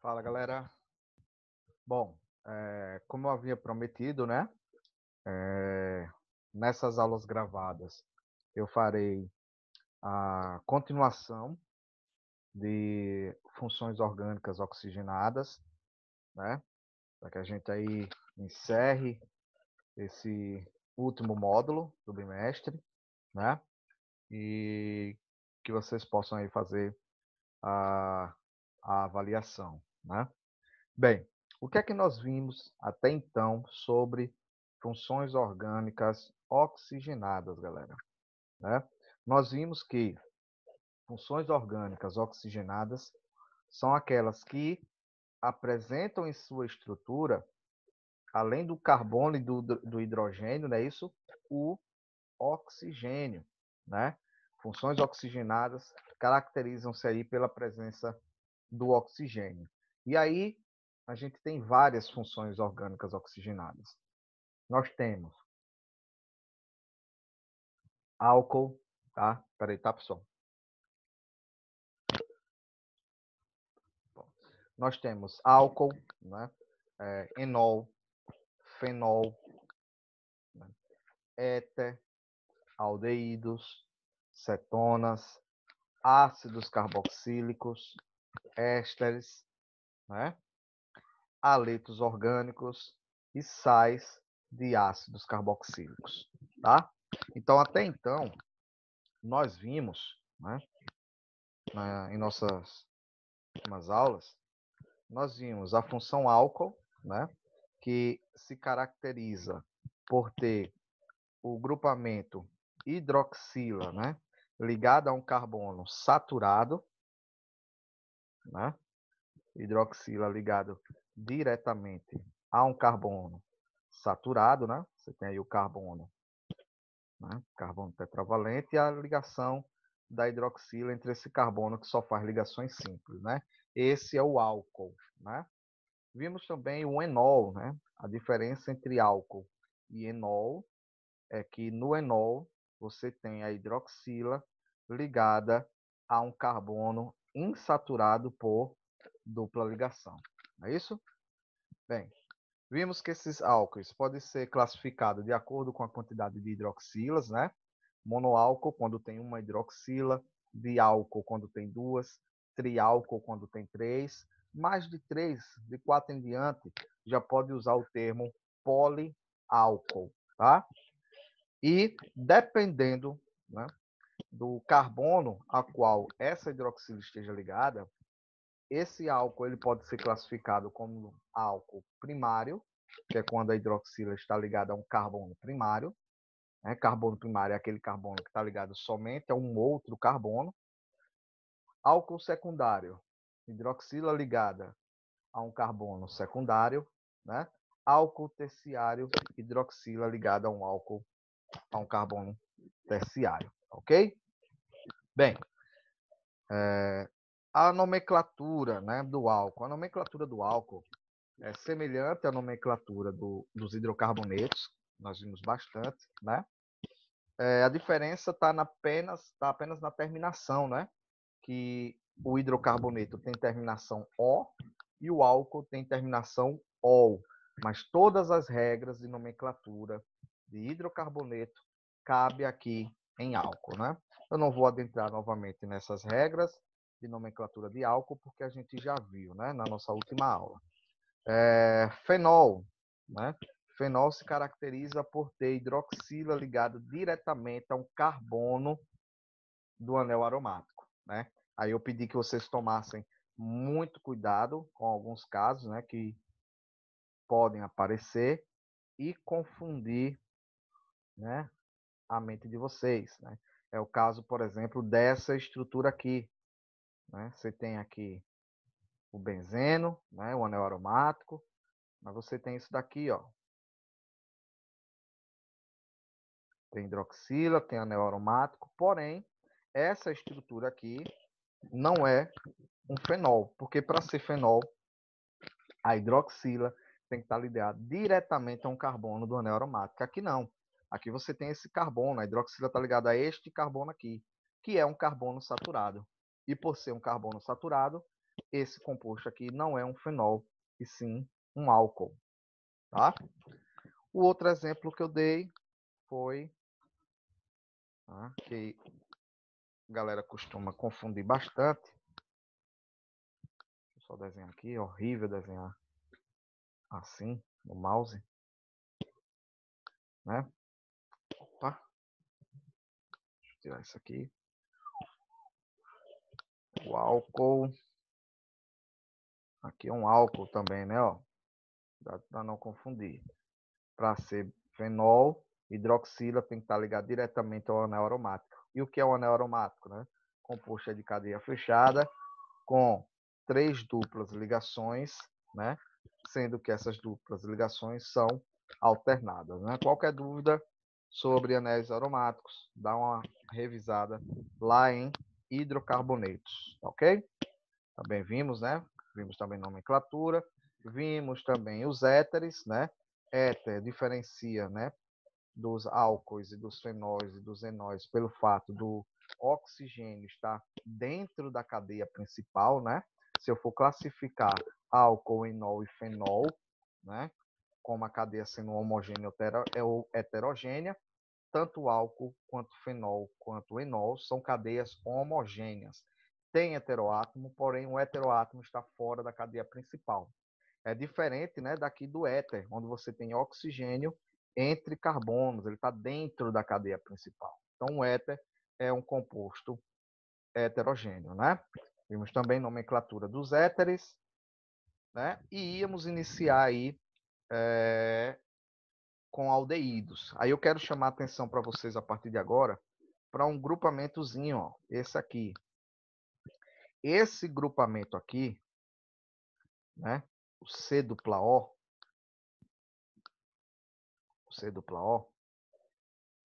Fala, galera. Bom, como eu havia prometido, né? eh, Nessas aulas gravadas, eu farei a continuação de funções orgânicas oxigenadas, né? Para que a gente aí encerre esse último módulo do bimestre, né? E que vocês possam aí fazer a, a avaliação, né? Bem, o que é que nós vimos até então sobre funções orgânicas oxigenadas, galera? Né? Nós vimos que funções orgânicas oxigenadas são aquelas que apresentam em sua estrutura, além do carbono e do hidrogênio, não é isso? O oxigênio, né? Funções oxigenadas caracterizam-se aí pela presença do oxigênio. E aí a gente tem várias funções orgânicas oxigenadas. Nós temos álcool, tá? Peraí, tá, pessoal? Nós temos álcool, né? Enol, fenol, né? Éter, aldeídos, cetonas, ácidos carboxílicos, ésteres, né? Haletos orgânicos e sais de ácidos carboxílicos, tá? Então, até então, nós vimos, né, em nossas últimas aulas, nós vimos a função álcool, né, que se caracteriza por ter o grupamento hidroxila, né, ligado a um carbono saturado, né, hidroxila ligado diretamente a um carbono saturado, né? Você tem aí o carbono, né? Carbono tetravalente e a ligação da hidroxila entre esse carbono que só faz ligações simples, né? Esse é o álcool, né? Vimos também o enol, né? A diferença entre álcool e enol é que no enol você tem a hidroxila ligada a um carbono insaturado por dupla ligação. Não é isso? Bem, vimos que esses álcoois podem ser classificados de acordo com a quantidade de hidroxilas, né? Monoálcool, quando tem uma hidroxila, diálcool, quando tem duas, triálcool, quando tem três, mais de três, de quatro em diante, já pode usar o termo poliálcool, tá? E dependendo, né, do carbono a qual essa hidroxila esteja ligada, esse álcool ele pode ser classificado como álcool primário, que é quando a hidroxila está ligada a um carbono primário. Né? Carbono primário é aquele carbono que está ligado somente a um outro carbono. Álcool secundário, hidroxila ligada a um carbono secundário. Né? Álcool terciário, hidroxila ligada a um carbono terciário. Ok? Bem, a nomenclatura, né, do álcool. A nomenclatura do álcool é semelhante à nomenclatura dos hidrocarbonetos, nós vimos bastante, né? A diferença está apenas na terminação, né? Que o hidrocarboneto tem terminação O e o álcool tem terminação OL. Mas todas as regras de nomenclatura de hidrocarboneto cabe aqui em álcool, né? Eu não vou adentrar novamente nessas regras de nomenclatura de álcool, porque a gente já viu, né, na nossa última aula. Fenol, né? Fenol se caracteriza por ter hidroxila ligado diretamente a um carbono do anel aromático, né? Aí eu pedi que vocês tomassem muito cuidado com alguns casos, né, que podem aparecer e confundir, né, a mente de vocês, né? É o caso, por exemplo, dessa estrutura aqui, né? Você tem aqui o benzeno, né, o anel aromático, mas você tem isso daqui, ó. Tem hidroxila, tem anel aromático, porém, essa estrutura aqui não é um fenol, porque para ser fenol, a hidroxila tem que estar ligada diretamente a um carbono do anel aromático. Aqui não. Aqui você tem esse carbono, a hidroxila está ligada a este carbono aqui, que é um carbono saturado. E por ser um carbono saturado, esse composto aqui não é um fenol, e sim um álcool, tá? O outro exemplo que eu dei foi, tá, que a galera costuma confundir bastante. Deixa eu só desenhar aqui, horrível desenhar assim no mouse, né? Opa, deixa eu tirar isso aqui. O álcool, aqui é um álcool também, né? Ó, para não confundir. Para ser fenol, hidroxila tem que estar ligado diretamente ao anel aromático. E o que é o anel aromático, né? Composto é de cadeia fechada com 3 duplas ligações, né? Sendo que essas duplas ligações são alternadas, né? Qualquer dúvida sobre anéis aromáticos, dá uma revisada lá em hidrocarbonetos, ok? Também vimos, né? Vimos também nomenclatura, vimos também os éteres, né? Éter diferencia, né, dos álcoois e dos fenóis e dos enóis pelo fato do oxigênio estar dentro da cadeia principal, né? Se eu for classificar álcool, enol e fenol, né, como a cadeia sendo homogênea ou heterogênea, tanto álcool quanto fenol quanto enol são cadeias homogêneas. Tem heteroátomo, porém o heteroátomo está fora da cadeia principal. É diferente, né, daqui do éter, onde você tem oxigênio entre carbonos, ele está dentro da cadeia principal. Então, o éter é um composto heterogêneo, né? Vimos também nomenclatura dos éteres, né? E íamos iniciar aí com aldeídos. Aí eu quero chamar a atenção para vocês a partir de agora para um grupamentozinho, ó, esse aqui. Esse grupamento aqui, né? O C dupla O,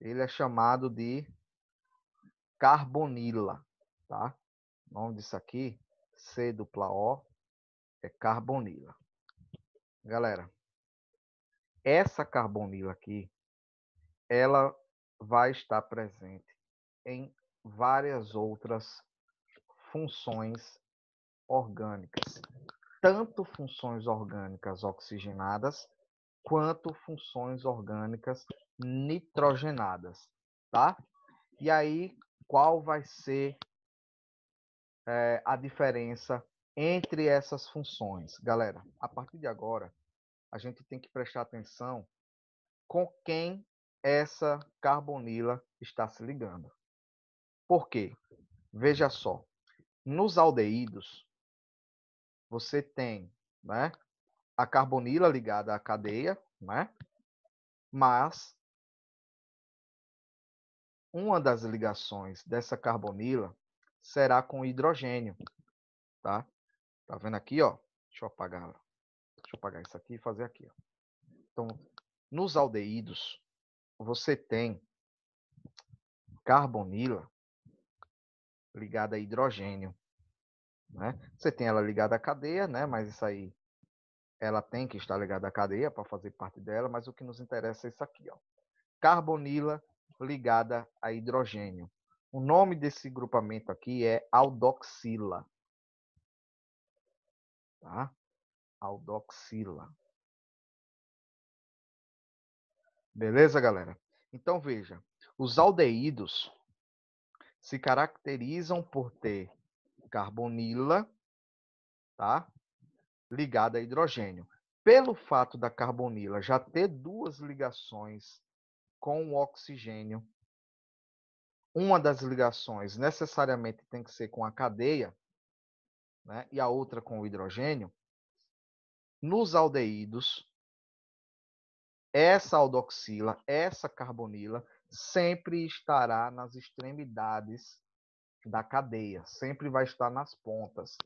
ele é chamado de carbonila, tá? O nome disso aqui, C dupla O, é carbonila. Galera, essa carbonila aqui, ela vai estar presente em várias outras funções orgânicas, tanto funções orgânicas oxigenadas, quanto funções orgânicas nitrogenadas, tá? E aí, qual vai ser a diferença entre essas funções? Galera, a partir de agora, a gente tem que prestar atenção com quem essa carbonila está se ligando. Por quê? Veja só, nos aldeídos, você tem, né, a carbonila ligada à cadeia, né, mas uma das ligações dessa carbonila será com hidrogênio, tá? Tá vendo aqui, ó? Deixa eu apagar isso aqui e fazer aqui, ó. Então, nos aldeídos, você tem carbonila ligada a hidrogênio, né? Você tem ela ligada à cadeia, né? Mas isso aí, ela tem que estar ligada à cadeia para fazer parte dela, mas o que nos interessa é isso aqui, ó. Carbonila ligada a hidrogênio. O nome desse grupamento aqui é aldoxila, tá? Aldoxila. Beleza, galera? Então, veja, os aldeídos se caracterizam por ter carbonila, tá? Ligada a hidrogênio. Pelo fato da carbonila já ter duas ligações com o oxigênio, uma das ligações necessariamente tem que ser com a cadeia, né? E a outra com o hidrogênio. Nos aldeídos, essa aldoxila, essa carbonila, sempre estará nas extremidades da cadeia, sempre vai estar nas pontas,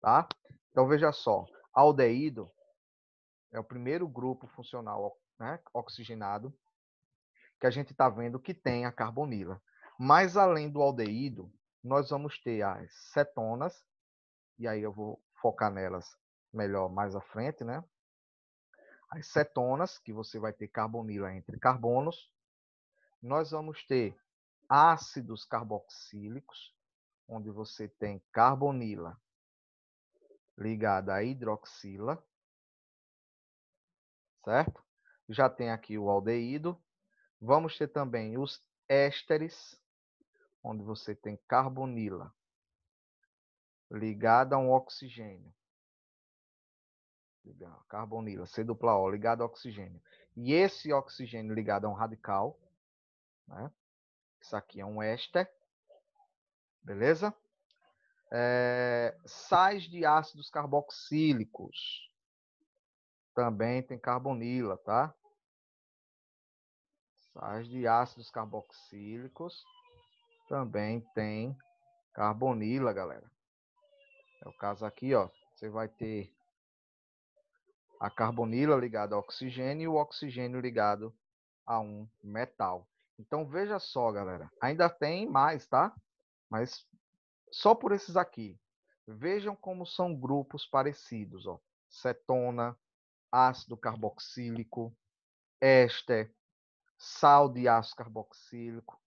tá? Então, veja só, aldeído é o primeiro grupo funcional, né, oxigenado que a gente está vendo que tem a carbonila. Mas, além do aldeído, nós vamos ter as cetonas, e aí eu vou focar nelas melhor mais à frente, né? As cetonas, que você vai ter carbonila entre carbonos. Nós vamos ter ácidos carboxílicos, onde você tem carbonila ligada à hidroxila, certo? Já tem aqui o aldeído. Vamos ter também os ésteres, onde você tem carbonila ligada a um oxigênio. Carbonila, C-O, ligado ao oxigênio. E esse oxigênio ligado a um radical, né? Isso aqui é um éster, beleza? Sais de ácidos carboxílicos. Também tem carbonila, tá? Sais de ácidos carboxílicos. Também tem carbonila, galera. É o caso aqui, ó. Você vai ter a carbonila ligada ao oxigênio e o oxigênio ligado a um metal. Então, veja só, galera. Ainda tem mais, tá? Mas só por esses aqui. Vejam como são grupos parecidos, ó. Cetona, ácido carboxílico, éster, sal de ácido carboxílico,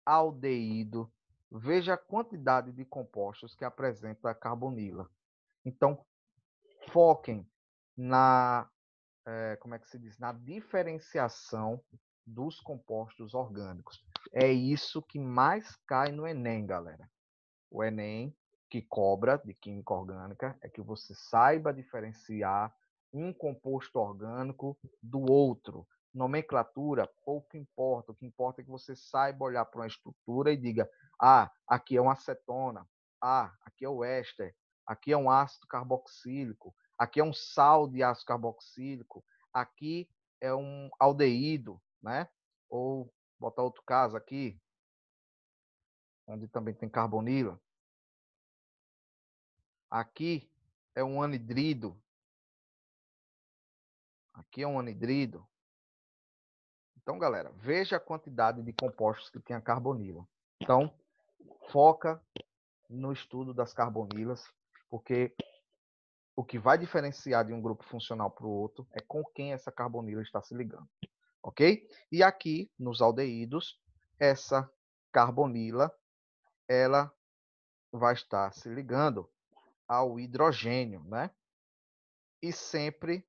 aldeído. Veja a quantidade de compostos que apresenta a carbonila. Então, foquem na, como é que se diz? Na diferenciação dos compostos orgânicos. É isso que mais cai no Enem, galera. O Enem, que cobra de química orgânica, é que você saiba diferenciar um composto orgânico do outro. Nomenclatura pouco importa. O que importa é que você saiba olhar para uma estrutura e diga: ah, aqui é uma acetona, ah, aqui é o éster, aqui é um ácido carboxílico, aqui é um sal de ácido carboxílico, aqui é um aldeído, né? Ou botar outro caso aqui, onde também tem carbonila. Aqui é um anidrido. Aqui é um anidrido. Então, galera, veja a quantidade de compostos que tem a carbonila. Então, foca no estudo das carbonilas, porque o que vai diferenciar de um grupo funcional para o outro é com quem essa carbonila está se ligando. Ok? E aqui, nos aldeídos, essa carbonila, ela vai estar se ligando ao hidrogênio, né? E sempre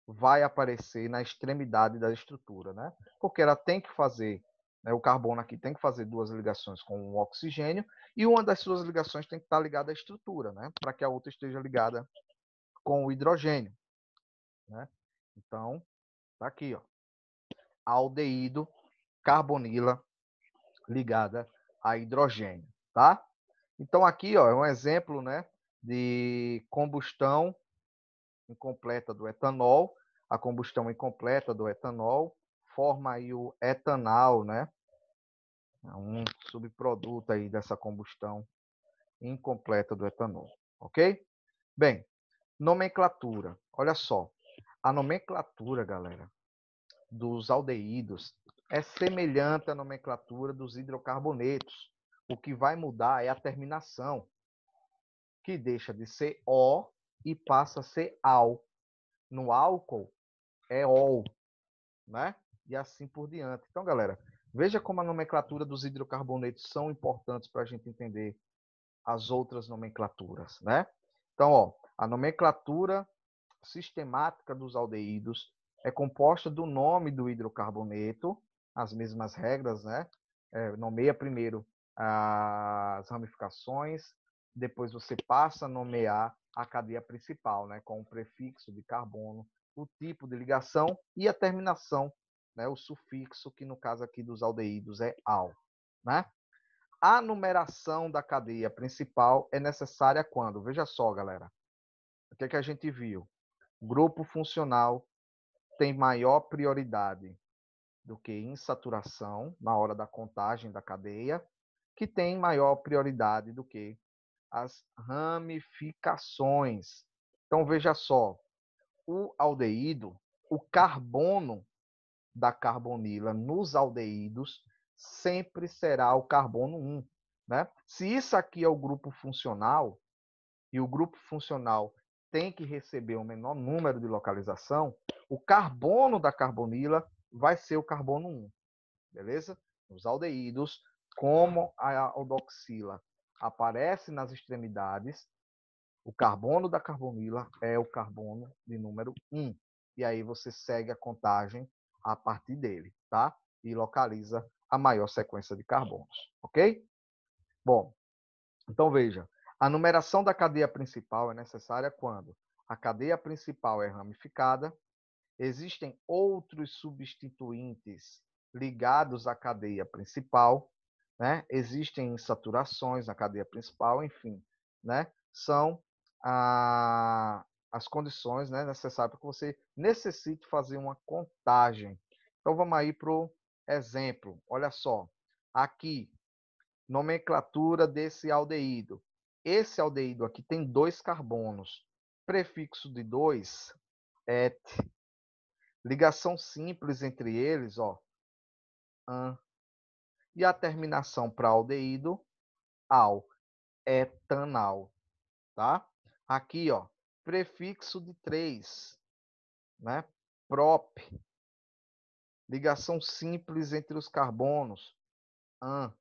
vai aparecer na extremidade da estrutura, né? Porque ela tem que fazer, né, o carbono aqui tem que fazer duas ligações com o oxigênio e uma das suas ligações tem que estar ligada à estrutura, né? Para que a outra esteja ligada com o hidrogênio, né? Então, tá aqui, ó. Aldeído, carbonila ligada a hidrogênio, tá? Então aqui, ó, é um exemplo, né, de combustão incompleta do etanol. A combustão incompleta do etanol forma aí o etanal, né? Um subproduto aí dessa combustão incompleta do etanol, ok? Bem, nomenclatura. Olha só, a nomenclatura, galera, dos aldeídos é semelhante à nomenclatura dos hidrocarbonetos. O que vai mudar é a terminação, que deixa de ser O e passa a ser AL. No álcool é OL, né? E assim por diante. Então, galera, veja como a nomenclatura dos hidrocarbonetos são importantes para a gente entender as outras nomenclaturas, né? Então, ó, a nomenclatura sistemática dos aldeídos é composta do nome do hidrocarboneto, as mesmas regras, né? Nomeia primeiro as ramificações, depois você passa a nomear a cadeia principal, né? Com o prefixo de carbono, o tipo de ligação e a terminação, né? O sufixo, que no caso aqui dos aldeídos é -al, né? A numeração da cadeia principal é necessária quando? Veja só, galera. O que é que a gente viu? Grupo funcional tem maior prioridade do que insaturação na hora da contagem da cadeia, que tem maior prioridade do que as ramificações. Então, veja só, o aldeído, o carbono da carbonila nos aldeídos sempre será o carbono 1. Né? Se isso aqui é o grupo funcional, e o grupo funcional tem que receber o menor número de localização, o carbono da carbonila vai ser o carbono 1. Beleza? Os aldeídos, como a aldoxila aparece nas extremidades, O carbono da carbonila é o carbono de número 1. E aí você segue a contagem a partir dele, tá? E localiza a maior sequência de carbonos, ok? Bom, então veja, a numeração da cadeia principal é necessária quando a cadeia principal é ramificada, existem outros substituintes ligados à cadeia principal, né? Existem insaturações na cadeia principal, enfim, né? São as condições, né, necessárias para que você necessite fazer uma contagem. Então vamos aí para o exemplo. Olha só, aqui, nomenclatura desse aldeído. Esse aldeído aqui tem 2 carbonos. Prefixo de 2, et. Ligação simples entre eles, ó, an. E a terminação para aldeído, al, etanal, tá? Aqui, ó, prefixo de 3, né? Prop. Ligação simples entre os carbonos, an.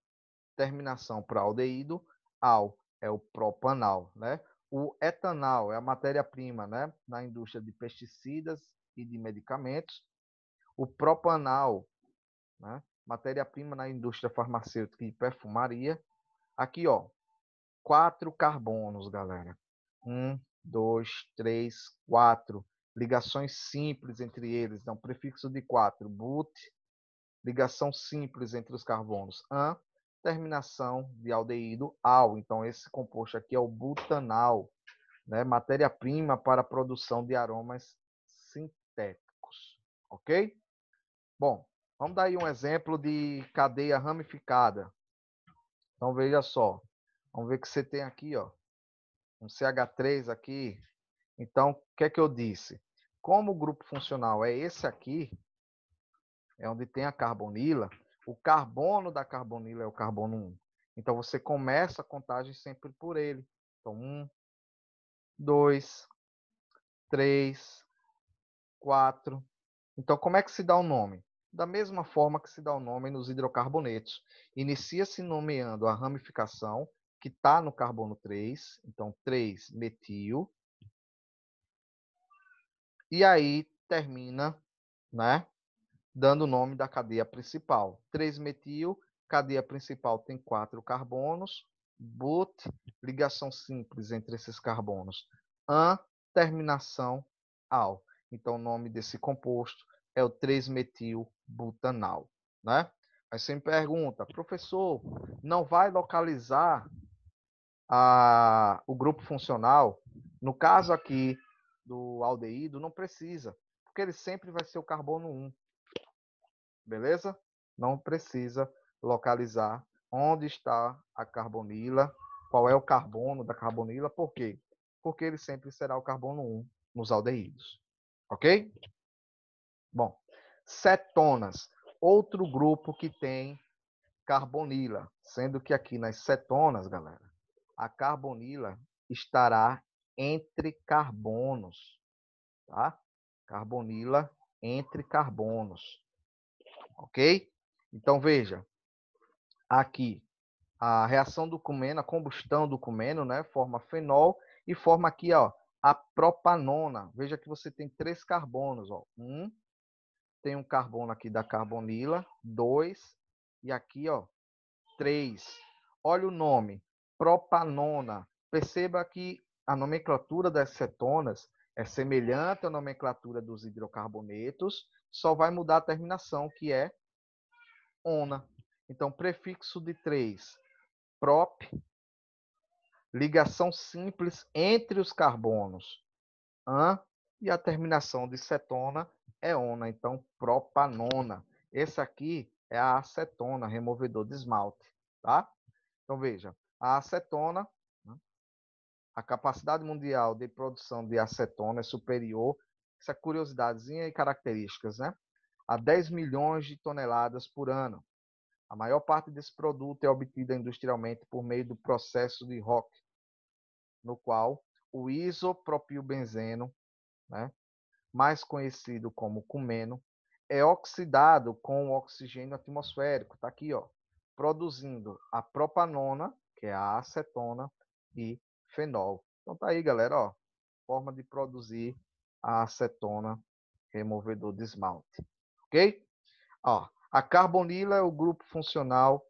Terminação para aldeído, al, é o propanal, né? O etanal é a matéria-prima, né, na indústria de pesticidas e de medicamentos. O propanal, né, matéria-prima na indústria farmacêutica e perfumaria. Aqui, ó, 4 carbonos, galera. 1, 2, 3, 4. Ligações simples entre eles. Então, prefixo de 4, but. Ligação simples entre os carbonos, an. Terminação de aldeído, al. Então, esse composto aqui é o butanal, né? Matéria-prima para a produção de aromas sintéticos. Ok? Bom, vamos dar aí um exemplo de cadeia ramificada. Então, veja só. Vamos ver que você tem aqui, ó, um CH3 aqui. Então, o que é que eu disse? Como o grupo funcional é esse aqui, é onde tem a carbonila, o carbono da carbonila é o carbono 1. Então, você começa a contagem sempre por ele. Então, 1, 2, 3, 4. Então, como é que se dá o nome? Da mesma forma que se dá o nome nos hidrocarbonetos. Inicia-se nomeando a ramificação, que está no carbono 3. Então, 3-metil. E aí, termina, né, dando o nome da cadeia principal. 3-metil, cadeia principal tem 4 carbonos, but, ligação simples entre esses carbonos, an, terminação, al. Então, o nome desse composto é o 3-metil-butanal, né? Aí você me pergunta, professor, não vai localizar o grupo funcional? No caso aqui do aldeído, não precisa, porque ele sempre vai ser o carbono 1. Beleza? Não precisa localizar onde está a carbonila, qual é o carbono da carbonila, por quê? Porque ele sempre será o carbono 1 nos aldeídos. Ok? Bom, cetonas, outro grupo que tem carbonila, sendo que aqui nas cetonas, galera, a carbonila estará entre carbonos, tá? Carbonila entre carbonos. Ok? Então, veja, aqui, a reação do cumeno, a combustão do cumeno, né, forma fenol e forma aqui, ó, a propanona. Veja que você tem 3 carbonos, ó. Tem um carbono aqui da carbonila, 2, e aqui, ó, 3. Olha o nome, propanona. Perceba que a nomenclatura das cetonas é semelhante à nomenclatura dos hidrocarbonetos, só vai mudar a terminação, que é ona. Então, prefixo de 3, prop, ligação simples entre os carbonos, an, e a terminação de cetona é ona. Então, propanona. Esse aqui é a acetona, removedor de esmalte, tá? Então, veja, a acetona, a capacidade mundial de produção de acetona é superior, essa curiosidadezinha e características, né? A 10 milhões de toneladas por ano. A maior parte desse produto é obtida industrialmente por meio do processo de Rock, no qual o isopropilbenzeno, né, mais conhecido como cumeno, é oxidado com o oxigênio atmosférico, tá aqui, ó, produzindo a propanona, que é a acetona, e fenol. Então tá aí, galera, ó, forma de produzir a acetona removedor de esmalte, ok? Ó, a carbonila é o grupo funcional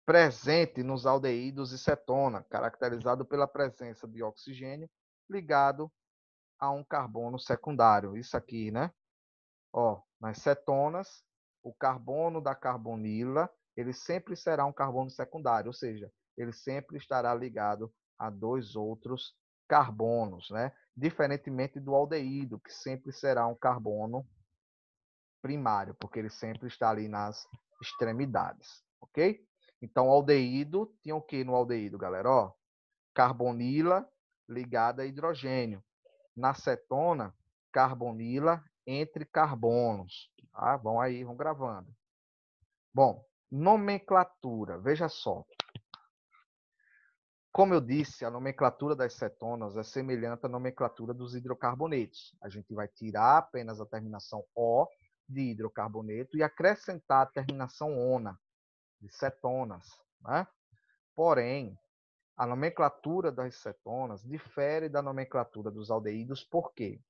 presente nos aldeídos e cetona, caracterizado pela presença de oxigênio ligado a um carbono secundário. Isso aqui, né? Ó, nas cetonas, o carbono da carbonila, ele sempre será um carbono secundário, ou seja, ele sempre estará ligado a dois outros carbonos, né? Diferentemente do aldeído, que sempre será um carbono primário, porque ele sempre está ali nas extremidades, ok? Então, o aldeído tinha o que no aldeído, galera? Ó, carbonila ligada a hidrogênio. Na cetona, carbonila entre carbonos. Tá? Vão aí, vão gravando. Bom, nomenclatura. Veja só. Como eu disse, a nomenclatura das cetonas é semelhante à nomenclatura dos hidrocarbonetos. A gente vai tirar apenas a terminação O de hidrocarboneto e acrescentar a terminação ONA de cetonas. Né? Porém, a nomenclatura das cetonas difere da nomenclatura dos aldeídos. Por quê?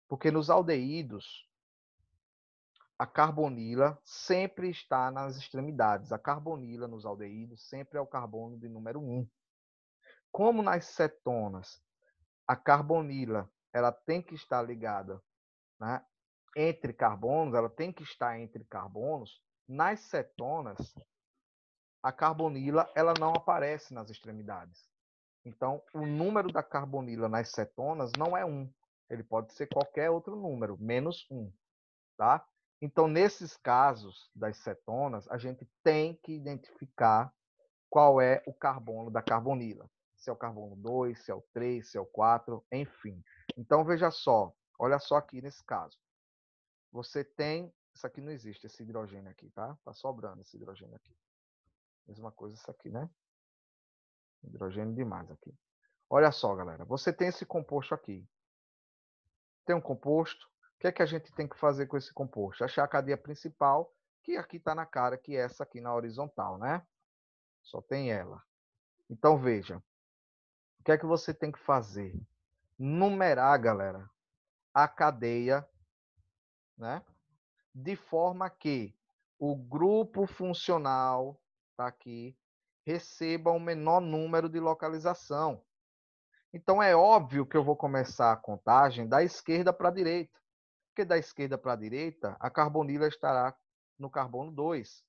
Porque nos aldeídos, a carbonila sempre está nas extremidades. A carbonila nos aldeídos sempre é o carbono de número 1. Como nas cetonas, a carbonila ela tem que estar ligada, né, entre carbonos, ela tem que estar entre carbonos. Nas cetonas, a carbonila ela não aparece nas extremidades. Então, o número da carbonila nas cetonas não é 1. Ele pode ser qualquer outro número, menos 1. Tá? Então, nesses casos das cetonas, a gente tem que identificar qual é o carbono da carbonila. Se é o carbono 2, se é o 3, se é o 4, enfim. Então, veja só. Olha só aqui nesse caso. Você tem... Isso aqui não existe, esse hidrogênio aqui, tá? Tá sobrando esse hidrogênio aqui. Mesma coisa isso aqui, né? Hidrogênio demais aqui. Olha só, galera. Você tem esse composto aqui. Tem um composto. O que é que a gente tem que fazer com esse composto? Achar a cadeia principal, que aqui está na cara, que é essa aqui na horizontal, né? Só tem ela. Então, veja. O que é que você tem que fazer? Numerar, galera, a cadeia, né? De forma que o grupo funcional, tá aqui, receba o menor número de localização. Então, é óbvio que eu vou começar a contagem da esquerda para a direita. Porque da esquerda para a direita, a carbonila estará no carbono 2.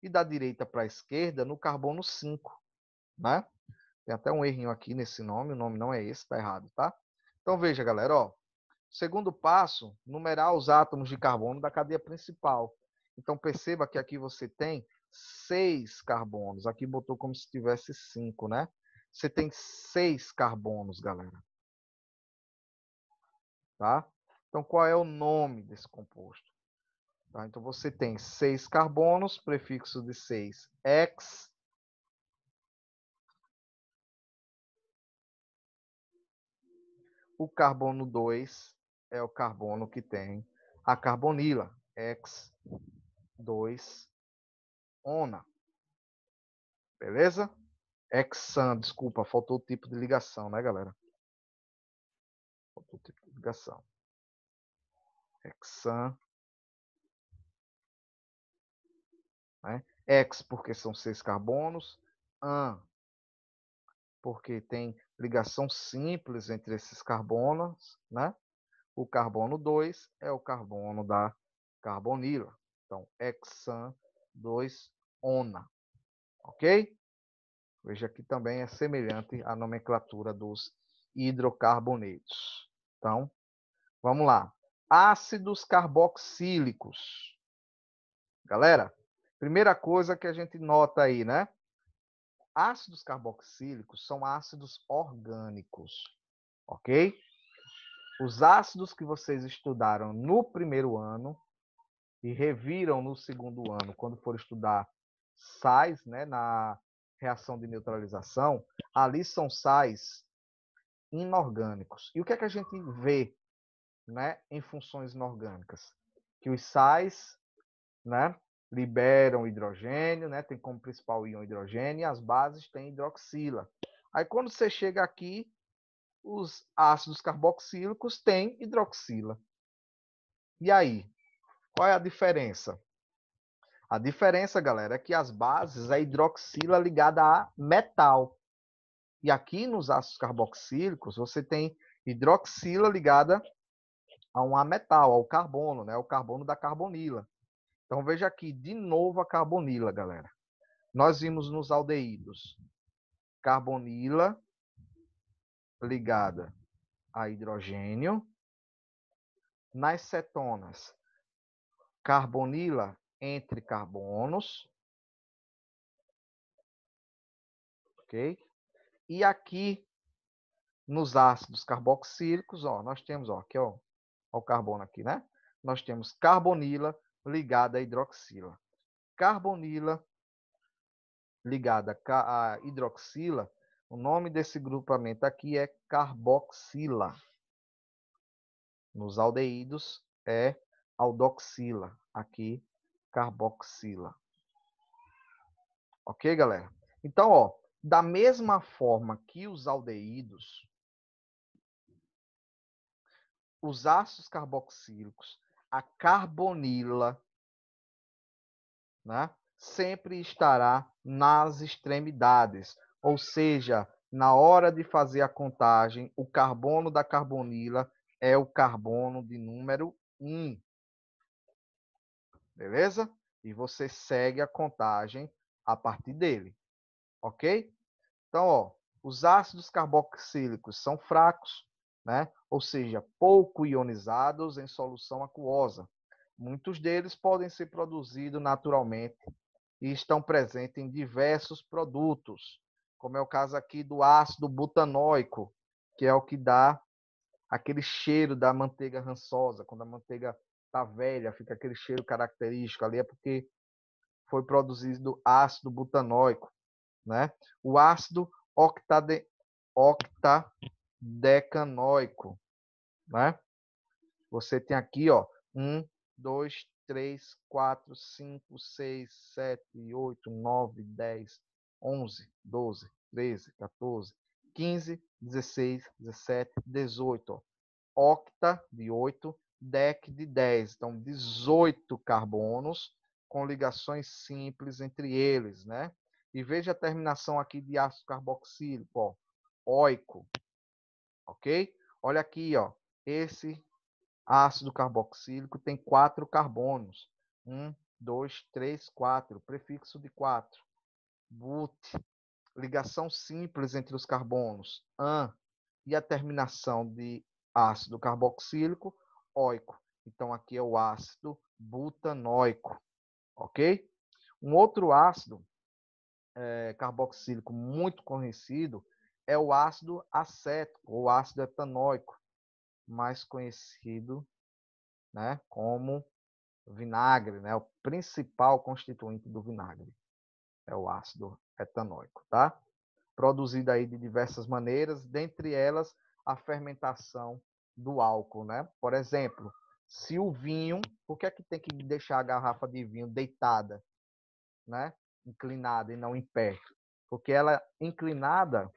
E da direita para a esquerda, no carbono 5. Né? Tem até um errinho aqui nesse nome, o nome não é esse, está errado, tá? Então veja, galera, ó. Segundo passo, numerar os átomos de carbono da cadeia principal. Então perceba que aqui você tem 6 carbonos. Aqui botou como se tivesse 5, né? Você tem 6 carbonos, galera. Tá? Então qual é o nome desse composto? Tá? Então você tem 6 carbonos, prefixo de 6, X. O carbono 2 é o carbono que tem a carbonila, X2ONA. Beleza? Hexan, desculpa, faltou o tipo de ligação, né, galera? Faltou o tipo de ligação. Hexan. Né? X porque são 6 carbonos. An porque tem ligação simples entre esses carbonos, né? O carbono 2 é o carbono da carbonila. Então, hexan 2-ona. Ok? Veja que também é semelhante à nomenclatura dos hidrocarbonetos. Então, vamos lá. Ácidos carboxílicos. Galera, primeira coisa que a gente nota aí, né? Ácidos carboxílicos são ácidos orgânicos, ok? Os ácidos que vocês estudaram no primeiro ano e reviram no segundo ano, quando for estudar sais, né, na reação de neutralização, ali são sais inorgânicos. E o que é que a gente vê, né, em funções inorgânicas? Que os sais, né, liberam hidrogênio, né, tem como principal íon hidrogênio, e as bases têm hidroxila. Aí quando você chega aqui, os ácidos carboxílicos têm hidroxila. E aí, qual é a diferença? A diferença, galera, é que as bases é hidroxila ligada a metal. E aqui nos ácidos carboxílicos, você tem hidroxila ligada a um ametal, ao carbono, né? O carbono da carbonila. Então, veja aqui, de novo a carbonila, galera. Nós vimos nos aldeídos carbonila ligada a hidrogênio. Nas cetonas, carbonila entre carbonos. Ok? E aqui, nos ácidos carboxílicos, ó, nós temos, ó, aqui, ó o carbono aqui, né? Nós temos carbonila ligada a hidroxila. Carbonila ligada a hidroxila, o nome desse grupamento aqui é carboxila. Nos aldeídos é aldoxila. Aqui, carboxila. Ok, galera? Então, ó, da mesma forma que os aldeídos, os ácidos carboxílicos, a carbonila, né, sempre estará nas extremidades. Ou seja, na hora de fazer a contagem, o carbono da carbonila é o carbono de número 1. Beleza? E você segue a contagem a partir dele. Ok? Então, ó, os ácidos carboxílicos são fracos, né? Ou seja, pouco ionizados em solução aquosa. Muitos deles podem ser produzidos naturalmente e estão presentes em diversos produtos, como é o caso aqui do ácido butanóico, que é o que dá aquele cheiro da manteiga rançosa. Quando a manteiga está velha, fica aquele cheiro característico ali, é porque foi produzido ácido butanóico, né? O ácido octadecanoico, né? Você tem aqui, ó, 1, 2, 3, 4, 5, 6, 7, 8, 9, 10, 11, 12, 13, 14, 15, 16, 17, 18. Ó. Octa de 8, dec de 10. Então, 18 carbonos com ligações simples entre eles, né? E veja a terminação aqui de ácido carboxílico, ó, oico, ok? Olha aqui, ó, esse ácido carboxílico tem 4 carbonos. 1, 2, 3, 4. Prefixo de 4. But. Ligação simples entre os carbonos. An. E a terminação de ácido carboxílico, oico. Então, aqui é o ácido butanóico. Ok? Um outro ácido carboxílico muito conhecido é o ácido acético, ou ácido etanóico, mais conhecido, né, como vinagre, né? O principal constituinte do vinagre é o ácido etanóico, tá? Produzido aí de diversas maneiras, dentre elas a fermentação do álcool, né? Por exemplo, se o vinho, por que é que tem que deixar a garrafa de vinho deitada, né? Inclinada e não em pé? Porque ela inclinada,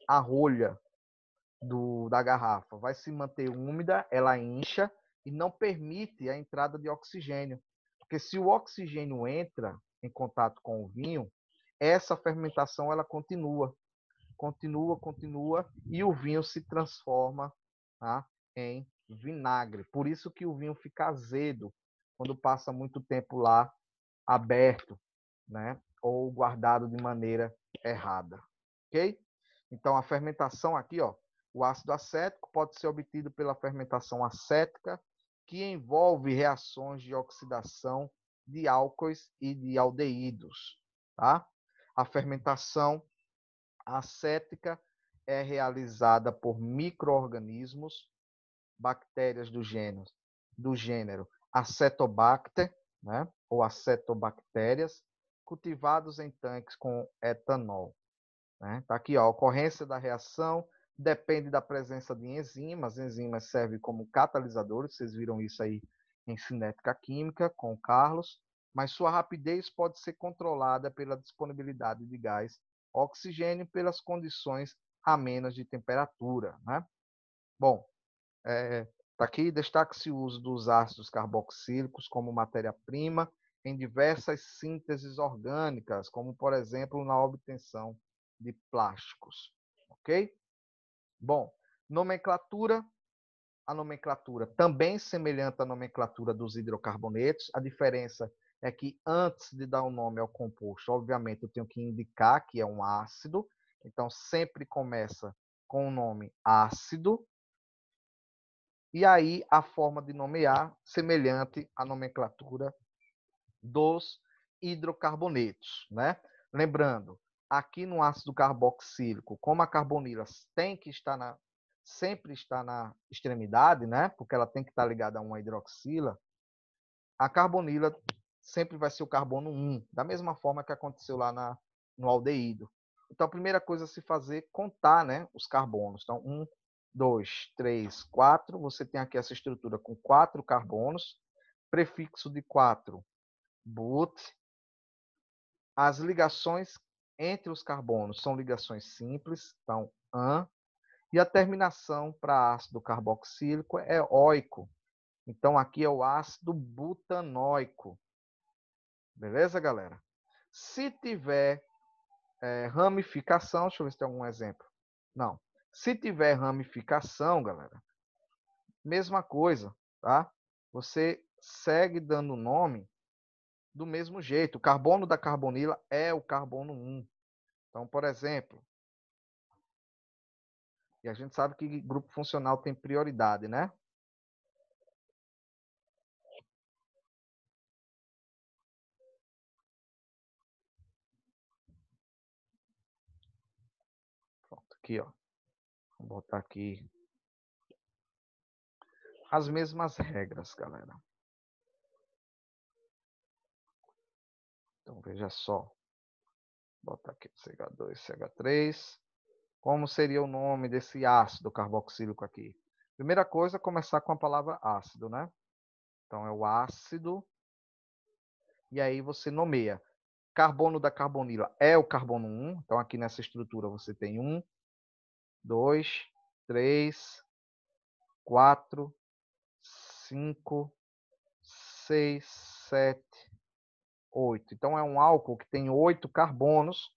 a rolha da garrafa vai se manter úmida, ela incha e não permite a entrada de oxigênio. Porque se o oxigênio entra em contato com o vinho, essa fermentação ela continua, e o vinho se transforma, tá, em vinagre. Por isso que o vinho fica azedo quando passa muito tempo lá aberto, né, ou guardado de maneira errada. Ok? Então a fermentação aqui, ó, o ácido acético pode ser obtido pela fermentação acética, que envolve reações de oxidação de álcoois e de aldeídos, tá? A fermentação acética é realizada por micro-organismos, bactérias do gênero Acetobacter, né, ou acetobactérias, cultivados em tanques com etanol. Né? Tá aqui, ó, a ocorrência da reação depende da presença de enzimas. Enzimas servem como catalisadores, vocês viram isso aí em cinética química com o Carlos, mas sua rapidez pode ser controlada pela disponibilidade de gás oxigênio pelas condições amenas de temperatura, né? Bom, tá aqui, destaca-se o uso dos ácidos carboxílicos como matéria-prima em diversas sínteses orgânicas, como, por exemplo, na obtenção de plásticos, ok? Bom, nomenclatura. A nomenclatura também semelhante à nomenclatura dos hidrocarbonetos. A diferença é que antes de dar o nome ao composto, obviamente, eu tenho que indicar que é um ácido. Então, sempre começa com o nome ácido. E aí, a forma de nomear, semelhante à nomenclatura dos hidrocarbonetos, né? Lembrando, aqui no ácido carboxílico, como a carbonila tem que estar sempre está na extremidade, né? Porque ela tem que estar ligada a uma hidroxila, a carbonila sempre vai ser o carbono 1, da mesma forma que aconteceu lá no aldeído. Então, a primeira coisa a se fazer é contar, né, os carbonos. Então, 1, 2, 3, 4. Você tem aqui essa estrutura com 4 carbonos. Prefixo de 4, but. As ligações entre os carbonos são ligações simples, então, an. E a terminação para ácido carboxílico é oico. Então, aqui é o ácido butanóico. Beleza, galera? Se tiver ramificação, deixa eu ver se tem algum exemplo. Não. Se tiver ramificação, galera, mesma coisa, tá? Você segue dando nome do mesmo jeito. O carbono da carbonila é o carbono 1. Então, por exemplo, e a gente sabe que grupo funcional tem prioridade, né? Pronto, aqui, ó. Vou botar aqui as mesmas regras, galera. Então, veja só. Vou botar aqui CH2, CH3. Como seria o nome desse ácido carboxílico aqui? Primeira coisa, começar com a palavra ácido, né? Então, é o ácido. E aí você nomeia. Carbono da carbonila é o carbono 1. Então, aqui nessa estrutura você tem 1, 2, 3, 4, 5, 6, 7, 8. Então, é um álcool que tem 8 carbonos,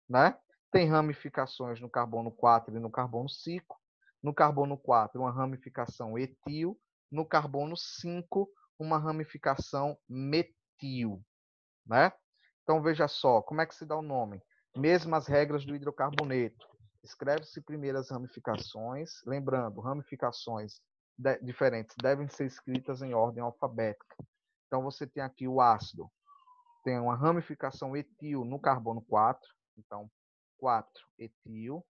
né? Tem ramificações no carbono 4 e no carbono 5. No carbono 4, uma ramificação etil. No carbono 5, uma ramificação metil, né? Então, veja só, como é que se dá o nome? Mesmas regras do hidrocarboneto. Escreve-se primeiro as ramificações. Lembrando, ramificações diferentes devem ser escritas em ordem alfabética. Então, você tem aqui o ácido. Tem uma ramificação etil no carbono 4. Então, 4 etil.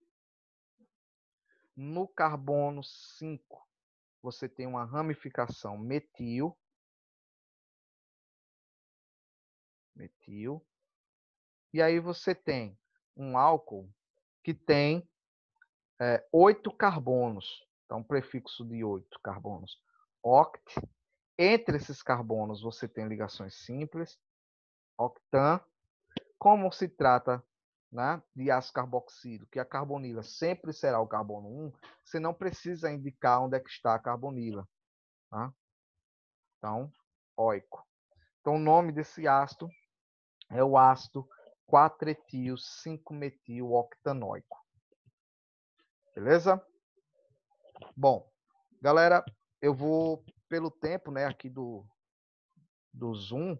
No carbono 5, você tem uma ramificação metil. Metil. E aí você tem um álcool que tem 8 carbonos. Então, prefixo de 8 carbonos. Oct. Entre esses carbonos, você tem ligações simples. Octan. Como se trata, né, de ácido carboxílico, que a carbonila sempre será o carbono 1, você não precisa indicar onde é que está a carbonila. Tá? Então, oico. Então, o nome desse ácido é o ácido 4-etil 5-metil octanóico. Beleza? Bom, galera, eu vou, pelo tempo, né, aqui do Zoom,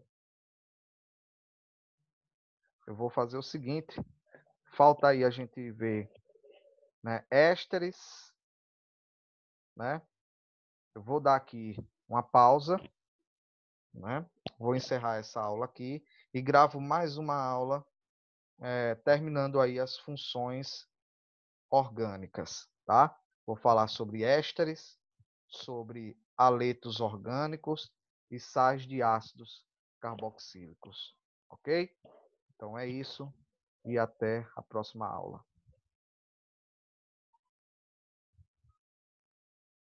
eu vou fazer o seguinte. Falta aí a gente ver, né, ésteres, né? Eu vou dar aqui uma pausa, né? Vou encerrar essa aula aqui e gravo mais uma aula, terminando aí as funções orgânicas, tá? Vou falar sobre ésteres, sobre haletos orgânicos e sais de ácidos carboxílicos, ok? Então é isso e até a próxima aula.